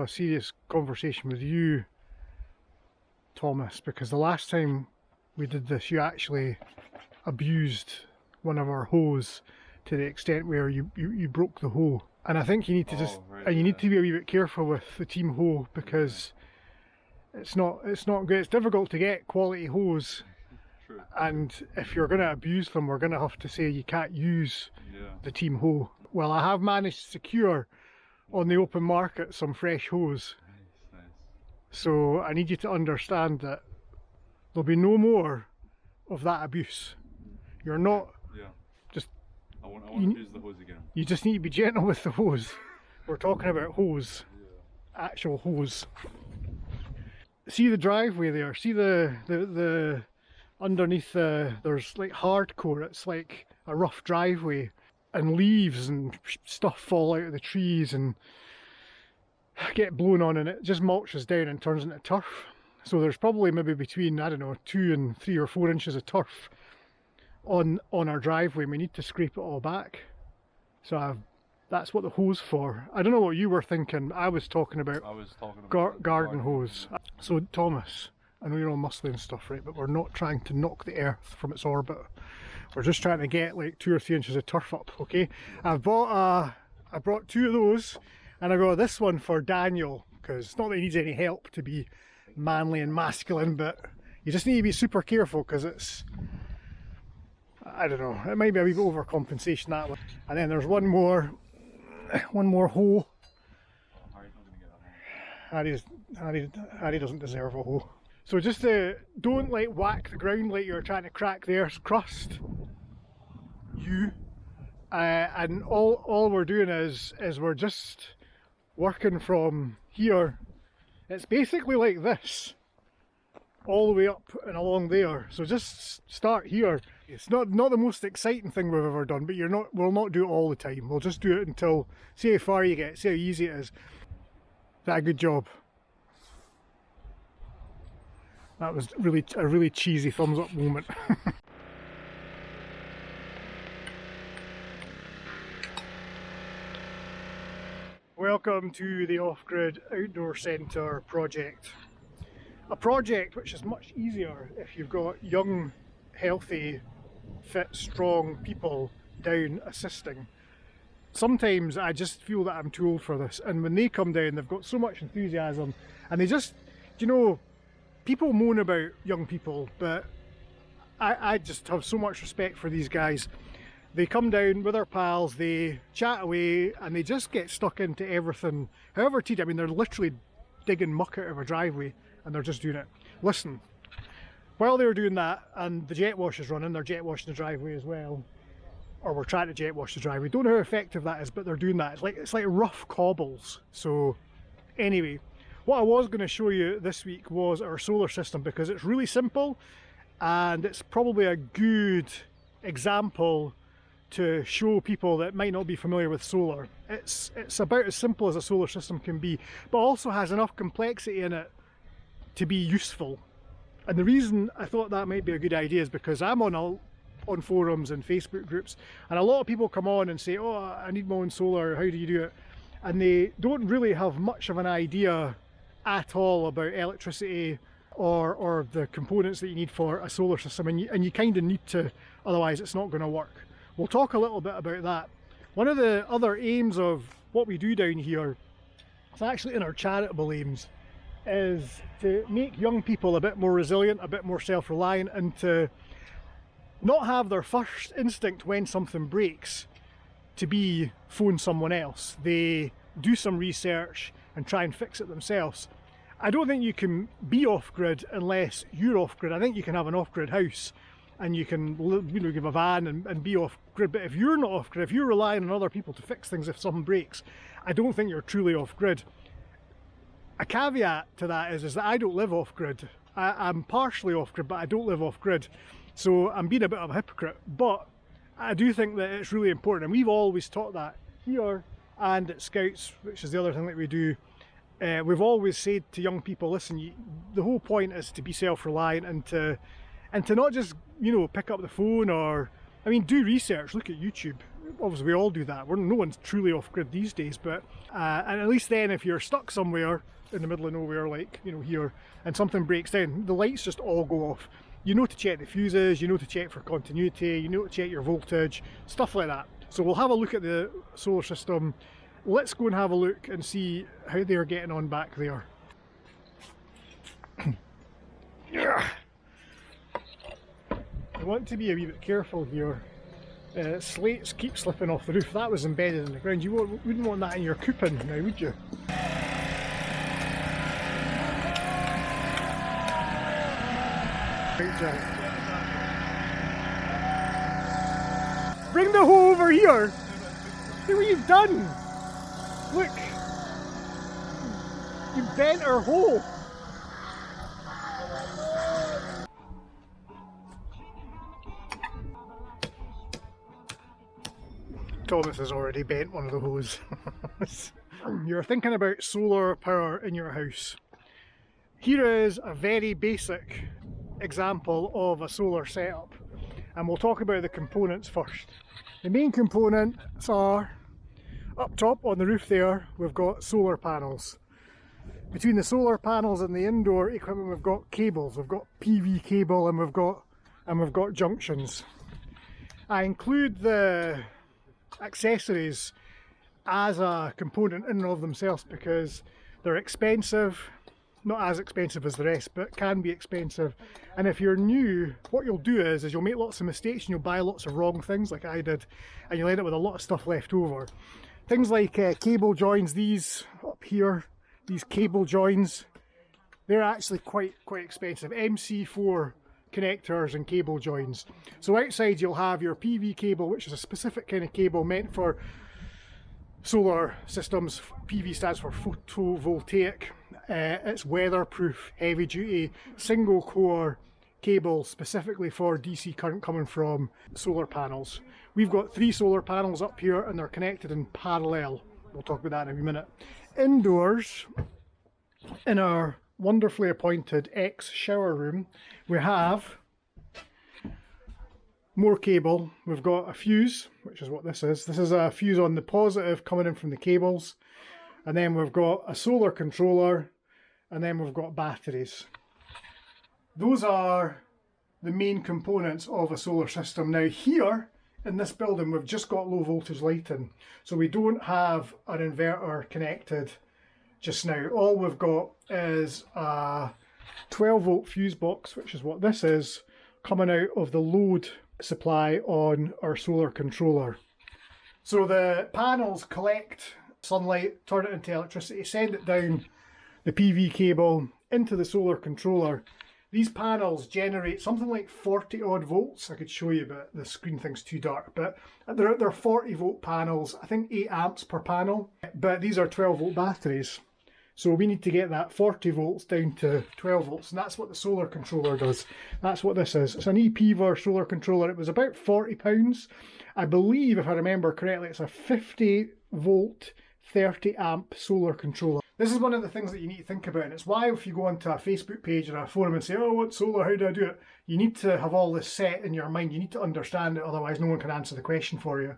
a serious conversation with you, Thomas, because the last time we did this you actually abused one of our hoes to the extent where you broke the hoe. And I think you need to you need to be a wee bit careful with the team hoe, because it's not good. It's difficult to get quality hoes. True. And if you're going to abuse them, we're going to have to say you can't use the team hoe. Well, I have managed to secure on the open market some fresh hose. Nice. So I need you to understand that there'll be no more of that abuse. You're not just... I won't abuse the hose again. You just need to be gentle with the hose. We're talking about hose. Actual hose. See the driveway there? See the underneath there's like hardcore. It's like a rough driveway, and leaves and stuff fall out of the trees and get blown on, and it just mulches down and turns into turf. So there's probably maybe between, I don't know, 2 and 3 or 4 inches of turf on our driveway. We need to scrape it all back. So that's what the hose for. I don't know what you were thinking. I was talking about garden hose. So Thomas, I know you're all muscly and stuff, right? But we're not trying to knock the earth from its orbit. We're just trying to get like 2 or 3 inches of turf up, okay? I brought 2 of those, and I got this one for Daniel, because not that he needs any help to be manly and masculine, but you just need to be super careful, because it's, I don't know, it might be a wee bit overcompensation, that one. And then there's one more hoe. Harry doesn't deserve a hoe. So just don't like whack the ground like you're trying to crack the earth's crust. And all we're doing is we're just working from here. It's basically like this, all the way up and along there. So just start here. It's not the most exciting thing we've ever done, but we'll not do it all the time. We'll just do it until, see how far you get, see how easy it is. Is that a good job? That was a really cheesy thumbs up moment. Welcome to the Off-Grid Outdoor Centre project. A project which is much easier if you've got young, healthy, fit, strong people down assisting. Sometimes I just feel that I'm too old for this, and when they come down they've got so much enthusiasm, and they just, you know, people moan about young people, but I just have so much respect for these guys. They come down with their pals, they chat away, and they just get stuck into everything. However tedious, I mean, they're literally digging muck out of a driveway, and they're just doing it. Listen, while they're doing that, and the jet wash is running, they're jet washing the driveway as well. Or we're trying to jet wash the driveway. Don't know how effective that is, but they're doing that. It's like rough cobbles. So anyway, what I was going to show you this week was our solar system, because it's really simple, and it's probably a good example to show people that might not be familiar with solar. It's about as simple as a solar system can be, but also has enough complexity in it to be useful. And the reason I thought that might be a good idea is because I'm on forums and Facebook groups, and a lot of people come on and say, oh, I need my own solar, how do you do it? And they don't really have much of an idea at all about electricity or the components that you need for a solar system, and you kind of need to, otherwise it's not going to work. We'll talk a little bit about that. One of the other aims of what we do down here, it's actually in our charitable aims, is to make young people a bit more resilient, a bit more self-reliant, and to not have their first instinct when something breaks to be phone someone else. They do some research and try and fix it themselves. I don't think you can be off-grid unless you're off-grid. I think you can have an off-grid house and you can, you know, give a van and be off-grid, but if you're not off-grid, if you're relying on other people to fix things if something breaks, I don't think you're truly off-grid. A caveat to that is that I don't live off-grid. I'm partially off-grid, but I don't live off-grid, so I'm being a bit of a hypocrite. But I do think that it's really important, and we've always taught that here and at Scouts, which is the other thing that we do. We've always said to young people, listen, the whole point is to be self-reliant and to not just, you know, pick up the phone, or, I mean, do research, look at YouTube. obviously we all do that. No one's truly off-grid these days, but and at least then if you're stuck somewhere in the middle of nowhere, like here, and something breaks down, the lights just all go off. You know to check the fuses, you know to check for continuity, you know to check your voltage, stuff like that. So we'll have a look at the solar system. Let's go and have a look and see how they're getting on back there. I want to be a wee bit careful here. Slates keep slipping off the roof. That was embedded in the ground. You wouldn't want that in your coupon now, would you? Right, Jack. Bring the hoe over here! See what you've done! Look! You bent our hoe! Thomas has already bent one of the hose. You're thinking about solar power in your house. Here is a very basic example of a solar setup, and we'll talk about the components first. The main components are up top on the roof there. We've got solar panels. Between the solar panels and the indoor equipment, we've got cables. We've got PV cable, and we've got junctions. I include the accessories as a component in and of themselves because they're expensive. Not as expensive as the rest, but can be expensive. And if you're new, what you'll do is you'll make lots of mistakes and you'll buy lots of wrong things like I did, and you'll end up with a lot of stuff left over. Things like cable joins, these up here, these cable joins, they're actually quite expensive. MC4 connectors and cable joins. So outside you'll have your PV cable, which is a specific kind of cable meant for solar systems. PV stands for photovoltaic. It's weatherproof, heavy duty, single core cable specifically for DC current coming from solar panels. We've got 3 solar panels up here and they're connected in parallel. We'll talk about that in a minute. Indoors, in our wonderfully appointed X shower room, we have more cable. We've got a fuse, which is what this is. This is a fuse on the positive coming in from the cables. And then we've got a solar controller, and then we've got batteries. Those are the main components of a solar system. Now here in this building we've just got low voltage lighting, so we don't have an inverter connected just now. All we've got is a 12 volt fuse box, which is what this is, coming out of the load supply on our solar controller. So the panels collect sunlight, turn it into electricity, send it down the PV cable into the solar controller. These panels generate something like 40 odd volts. I could show you, but the screen thing's too dark. But they're 40 volt panels, I think 8 amps per panel. But these are 12 volt batteries. So we need to get that 40 volts down to 12 volts, and that's what the solar controller does. That's what this is. It's an ePever solar controller. It was about £40. I believe, if I remember correctly, it's a 50 volt, 30 amp solar controller. This is one of the things that you need to think about, and it's why if you go onto a Facebook page or a forum and say, oh, what's solar, how do I do it? You need to have all this set in your mind. You need to understand it, otherwise no one can answer the question for you.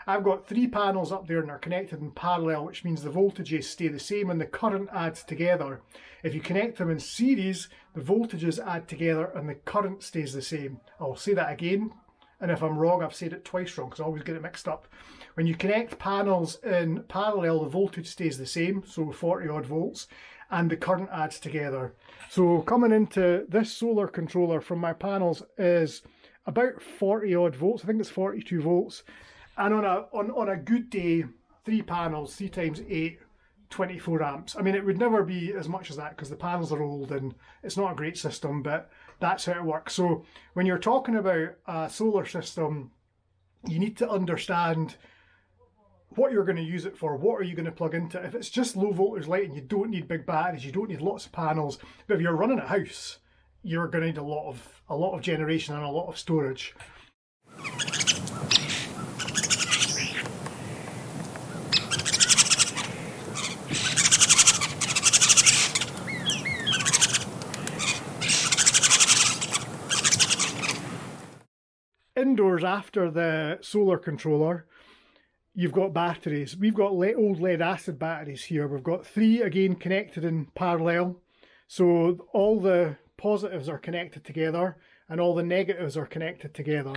I've got 3 panels up there and they're connected in parallel, which means the voltages stay the same and the current adds together. If you connect them in series, the voltages add together and the current stays the same. I'll say that again, and if I'm wrong, I've said it twice wrong because I always get it mixed up. When you connect panels in parallel, the voltage stays the same, so 40 odd volts, and the current adds together. So coming into this solar controller from my panels is about 40 odd volts. I think it's 42 volts. And on a good day, 3 panels, 3 times 8, 24 amps. I mean, it would never be as much as that because the panels are old and it's not a great system, but that's how it works. So when you're talking about a solar system, you need to understand what you're going to use it for. What are you going to plug into? If it's just low voltage lighting, you don't need big batteries, you don't need lots of panels. But if you're running a house, you're going to need a lot of generation and a lot of storage. Indoors, after the solar controller, you've got batteries. We've got old lead acid batteries here. We've got 3 again connected in parallel. So all the positives are connected together and all the negatives are connected together.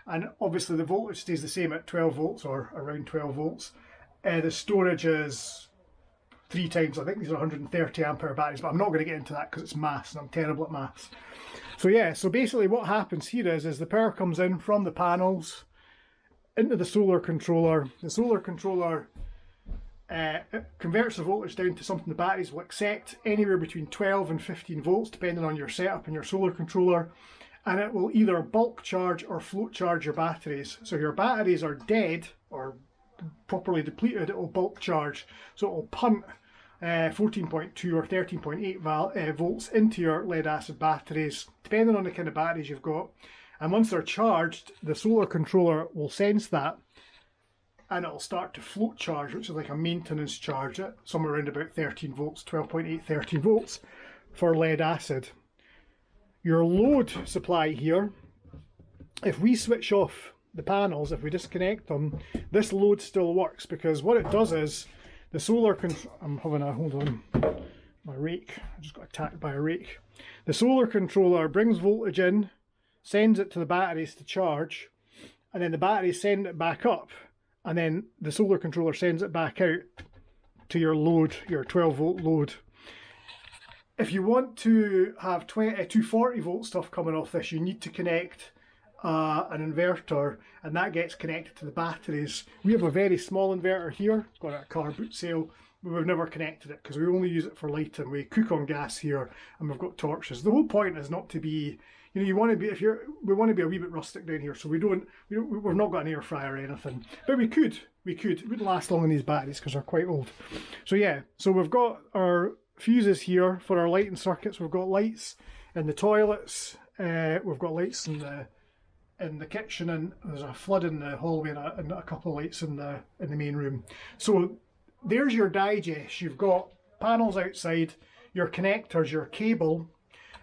And obviously the voltage stays the same at 12 volts or around 12 volts. The storage is 3 times, I think these are 130 ampere batteries, but I'm not going to get into that because it's maths and I'm terrible at maths. So yeah, so basically what happens here is the power comes in from the panels into the solar controller. The solar controller converts the voltage down to something the batteries will accept, anywhere between 12 and 15 volts depending on your setup and your solar controller, and it will either bulk charge or float charge your batteries. So your batteries are dead or properly depleted, it will bulk charge, so it will punt 14.2 or 13.8 volts into your lead acid batteries depending on the kind of batteries you've got. And once they're charged, the solar controller will sense that and it'll start to float charge, which is like a maintenance charge at somewhere around about 13 volts, 12.8, 13 volts for lead acid. Your load supply here, if we switch off the panels, if we disconnect them, this load still works, because what it does is the solar I'm having a, hold on, my rake, I just got attacked by a rake. The solar controller brings voltage in, sends it to the batteries to charge, and then the batteries send it back up, and then the solar controller sends it back out to your load, your 12 volt load. If you want to have 240 volt stuff coming off this, you need to connect an inverter, and that gets connected to the batteries. We have a very small inverter here, got it at a car boot sale, but we've never connected it because we only use it for lighting. We cook on gas here and we've got torches. The whole point is not to be, you know, you want to be, we want to be a wee bit rustic down here, so we've not got an air fryer or anything, but we could, it wouldn't last long on these batteries because they're quite old. So yeah, so we've got our fuses here for our lighting circuits. We've got lights in the toilets, we've got lights in the kitchen, and there's a flood in the hallway and a couple of lights in the main room. So there's your digest. You've got panels outside, your connectors, your cable,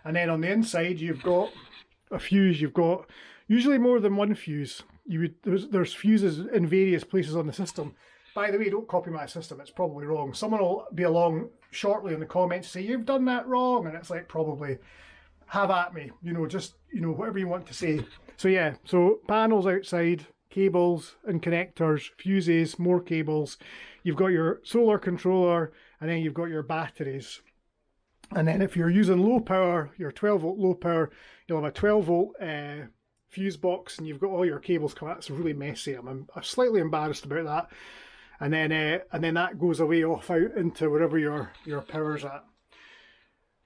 and then on the inside you've got a fuse. You've got usually more than one fuse. There's fuses in various places on the system. By the way, don't copy my system, it's probably wrong. Someone will be along shortly in the comments say you've done that wrong, and it's like, probably, have at me, just whatever you want to say. So yeah, so panels outside, cables and connectors, fuses, more cables. You've got your solar controller, and then you've got your batteries. And then if you're using low power, your 12 volt low power, you'll have a 12 volt fuse box, and you've got all your cables coming out. It's really messy. I'm slightly embarrassed about that. And then that goes away off out into wherever your power's at.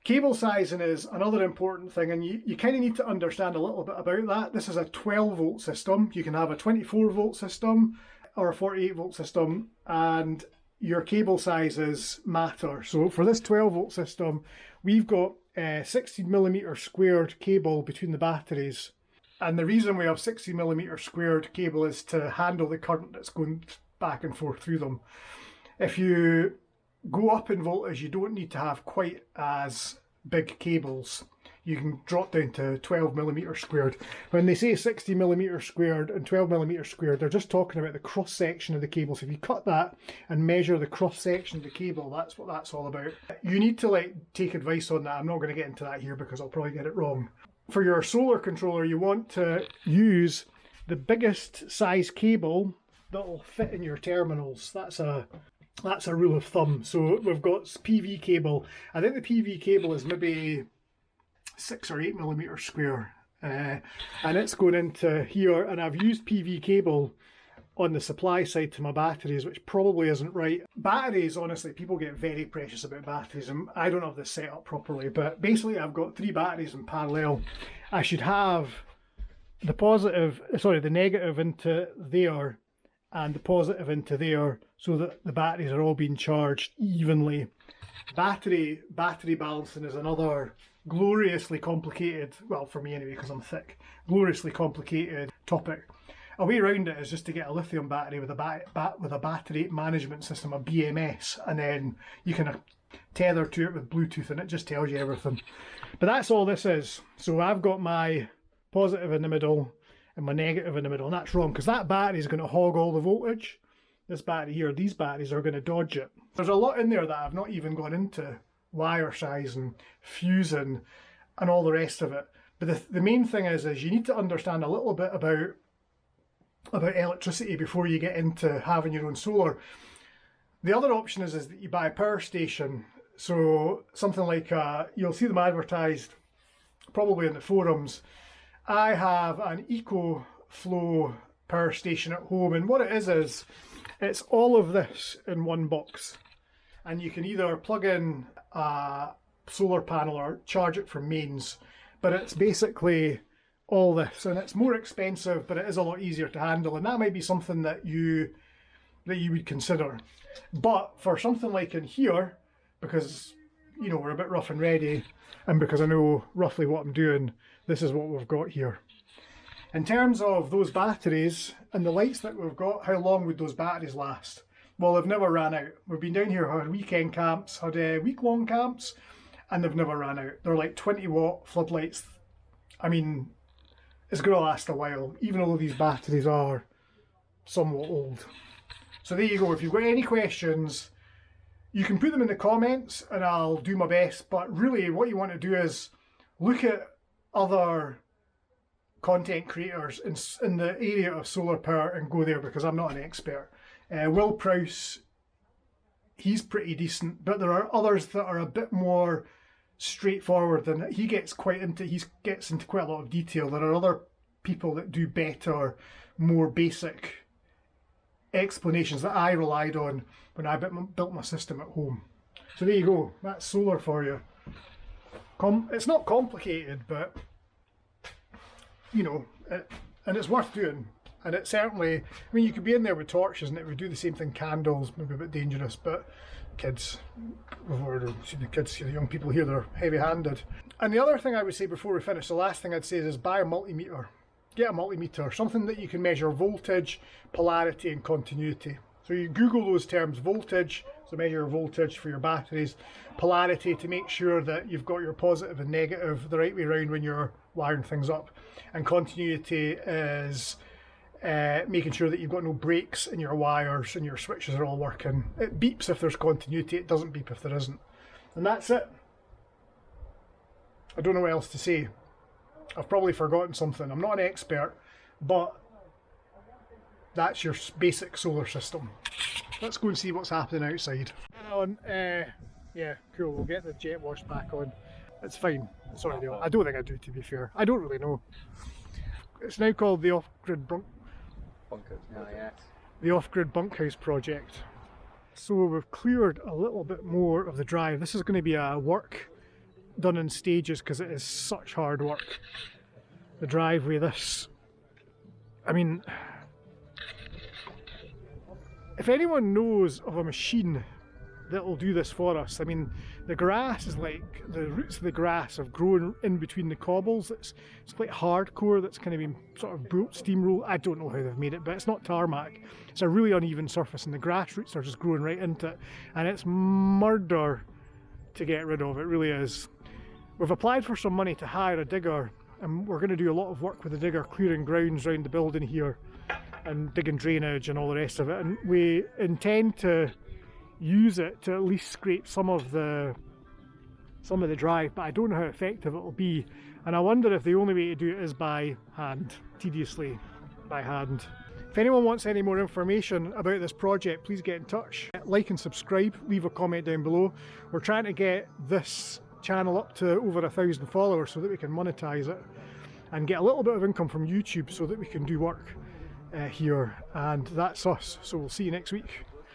Cable sizing is another important thing, and you kind of need to understand a little bit about that. This is a 12 volt system. You can have a 24 volt system or a 48 volt system, and your cable sizes matter. So for this 12 volt system, we've got 16 millimeter squared cable between the batteries. And the reason we have 60 millimeter squared cable is to handle the current that's going back and forth through them. If you go up in voltage, you don't need to have quite as big cables. You can drop down to 12 millimeter squared. When they say 60 millimeter squared and 12 millimeter squared, they're just talking about the cross section of the cable. So if you cut that and measure the cross section of the cable, that's what that's all about. You need to take advice on that. I'm not going to get into that here because I'll probably get it wrong. For your solar controller, you want to use the biggest size cable that'll fit in your terminals. That's a rule of thumb. So we've got PV cable. I think the PV cable is maybe 6 or 8 millimeter square, and it's going into here. And I've used PV cable on the supply side to my batteries, which probably isn't right. Batteries, honestly, people get very precious about batteries, and I don't have this set up properly, but basically I've got 3 batteries in parallel. I should have the negative into there and the positive into there, so that the batteries are all being charged evenly. Battery balancing is another gloriously complicated, well, for me anyway, because I'm thick, gloriously complicated topic. A way around it is just to get a lithium battery with a battery management system, a BMS, and then you can tether to it with Bluetooth, and it just tells you everything. But that's all this is. So I've got my positive in the middle and my negative in the middle, and that's wrong because that battery is going to hog all the voltage. this battery here, these batteries are going to dodge it. There's a lot in there that I've not even gone into, wire size and fusing and all the rest of it. But the main thing is you need to understand a little bit about electricity before you get into having your own solar. The other option is that you buy a power station. So something like, you'll see them advertised probably in the forums. I have an EcoFlow power station at home, and what it is it's all of this in one box. And you can either plug in a solar panel or charge it from mains. But it's basically all this, and it's more expensive, but it is a lot easier to handle, and that might be something that you would consider. But for something like in here, because you know we're a bit rough and ready, and because I know roughly what I'm doing, this is what we've got here. In terms of those batteries and the lights that we've got, how long would those batteries last? Well, they've never ran out. We've been down here, had weekend camps, had week-long camps, and they've never ran out. They're like 20-watt floodlights. I mean, it's going to last a while, even though these batteries are somewhat old. So there you go. If you've got any questions, you can put them in the comments and I'll do my best. But really what you want to do is look at other content creators in the area of solar power and go there, because I'm not an expert. Will Prowess, he's pretty decent, but there are others that are a bit more straightforward, and he gets quite into quite a lot of detail. There are other people that do better, more basic explanations that I relied on when I built my system at home. So there you go, that's solar for you. It's not complicated, but you know, and it's worth doing. And it certainly, I mean, you could be in there with torches and it would do the same thing. Candles, maybe a bit dangerous, but kids, we've already seen the kids, the young people here, they're heavy-handed. And the other thing I would say before we finish, the last thing I'd say is buy a multimeter. Get a multimeter, something that you can measure voltage, polarity and continuity. So you Google those terms: voltage, so measure voltage for your batteries; polarity, to make sure that you've got your positive and negative the right way around when you're wiring things up; and continuity is making sure that you've got no breaks in your wires and your switches are all working. It beeps if there's continuity, it doesn't beep if there isn't. And that's it. I don't know what else to say. I've probably forgotten something. I'm not an expert, but that's your basic solar system. Let's go and see what's happening outside. Yeah, cool, we'll get the jet wash back on. It's fine. It's already on. I don't think I do, to be fair. I don't really know. It's now called the off-grid Bunkhouse. Oh, yes. The off-grid Bunkhouse project. So we've cleared a little bit more of the drive. This is going to be a work done in stages because it is such hard work. The driveway, this, I mean, if anyone knows of a machine that will do this for us, I mean, the grass is like, the roots of the grass have grown in between the cobbles. It's quite hardcore, that's kind of been sort of steamrolled. I don't know how they've made it, but it's not tarmac. It's a really uneven surface and the grass roots are just growing right into it. And it's murder to get rid of, it really is. We've applied for some money to hire a digger, and we're going to do a lot of work with the digger, clearing grounds around the building here and digging drainage and all the rest of it. And we intend to use it to at least scrape some of the drive, but I don't know how effective it will be. And I wonder if the only way to do it is by hand, tediously by hand. If anyone wants any more information about this project, please get in touch. Like and subscribe, leave a comment down below. We're trying to get this channel up to over 1,000 followers so that we can monetize it and get a little bit of income from YouTube so that we can do work here. And that's us, so we'll see you next week.